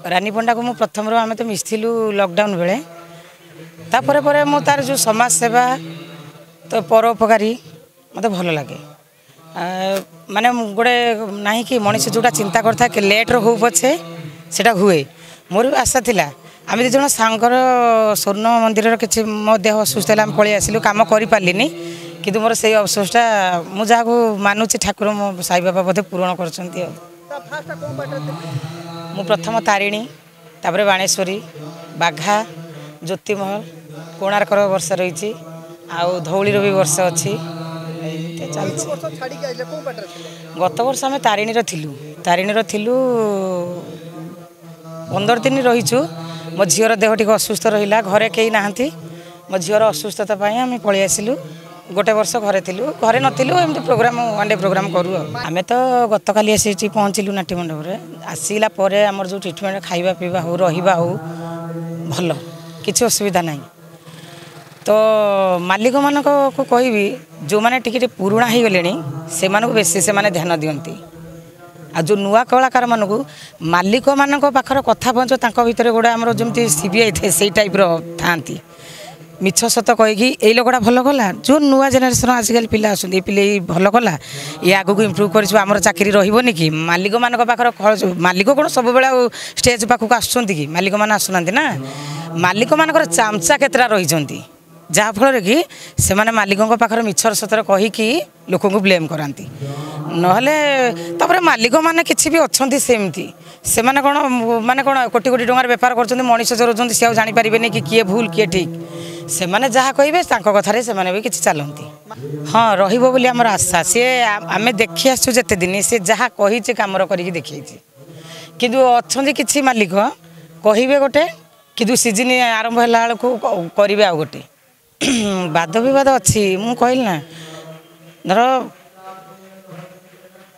रानी पंडा को मु प्रथम आम तो मिसिलु लॉकडाउन बेले तापर पर मु तार जो समाज सेवा तो परोपकारी मत भल लगे माने गोटे ना कि मनीष जोटा चिंता करता कि लेट्रे हो पछे सेटा हुए मोर भी आशा थिला आम दु जन सांगर स्वर्ण मंदिर किसी मो देह असुस्थ है पलि आसिलु कम करें कि मोर से अफसोसटा मुझे मानुची ठाकुर मो साई बाबा बोधे पूरण कर प्रथम तारिणी तापर बाणेश्वरी बाघा ज्योतिमहल कोणार्कर वर्ष रही आउ धौली भी वर्ष अच्छी गत वर्ष आम तारिणी थिलु 15 दिन रहीचु मो झीर देह टी असुस्थ रहा घरे कहीं ना मो झीर असुस्थता आम पलि आसिलु गोटे वर्ष घरे थिलु घरे नथिलु एमती प्रोग्राम वन डे प्रोग्राम करूँ आम तो गत काली आसी पहुँचलु नाट्य मंडप आसला आमर जो ट्रिटमेंट खाइबा पीवा हो रहा हो भल किसी असुविधा नहीं तो मालिक मान को कहबी जो मैंने टिके पुराणा हो गले से बेसी से ध्यान दियंती आ जो नुआ कलाकार मानक मालिक मान पाखर कथा पहुँच भितर गोटे आमर जमी सीबीआई थे से टाइप था मिछ सत कहीकि ये लोकटा भल कला जो नुआ जेनेरेशन आजिकल पिला आसुन पिले भल कला ये आग को इम्प्रूव कर चाकरी रही कि मालिक मान पाखर मालिक कौन सब बेला स्टेज पाखक आसुँच कि मालिक मैंने आसुना ना मालिक मान चामचा केतरा रही जहाँफल कि से मालिकों पाखर मिछर सतर कहीकि लोक को ब्लेम कराती ना मालिक मैंने किसी भी अच्छा सेमती से कौन माने कौन कोटी कोटी टंकार बेपार कर मनीष चलाउं सी जानीपारे कि किए भूल किए ठीक से मैंने जहाँ कहे कथार से भी किसी चलती हाँ रही आशा सी आम देखी आसु जिते दिन सी जहाँ कही कम कर देखी कि अच्छा किसी मालिक कहे गोटे कि सीजन आरंभ है करेंगे आ गोटे वाद बद अच्छी मु कहली ना धर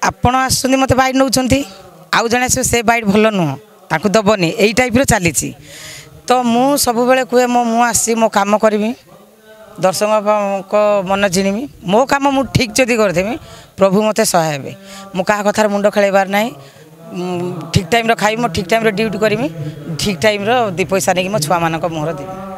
आपण आसुँच मत बैट नौ आउ जड़े से बैट भल नुह ताकू दबनी यही टाइप चली तो मु सब बेले कहे मु आसी मो काम करी दर्शक मन जिणीमी मो काम मु ठीक जदि करदेमी प्रभु मते सहाय मु क्या कथार मुंड खेलबार ना ठीक टाइम खाई मो ठीक टाइम ड्यूटी करमी ठीक टाइम दी पैसा नहीं मो छुआ मान मुहर देवी।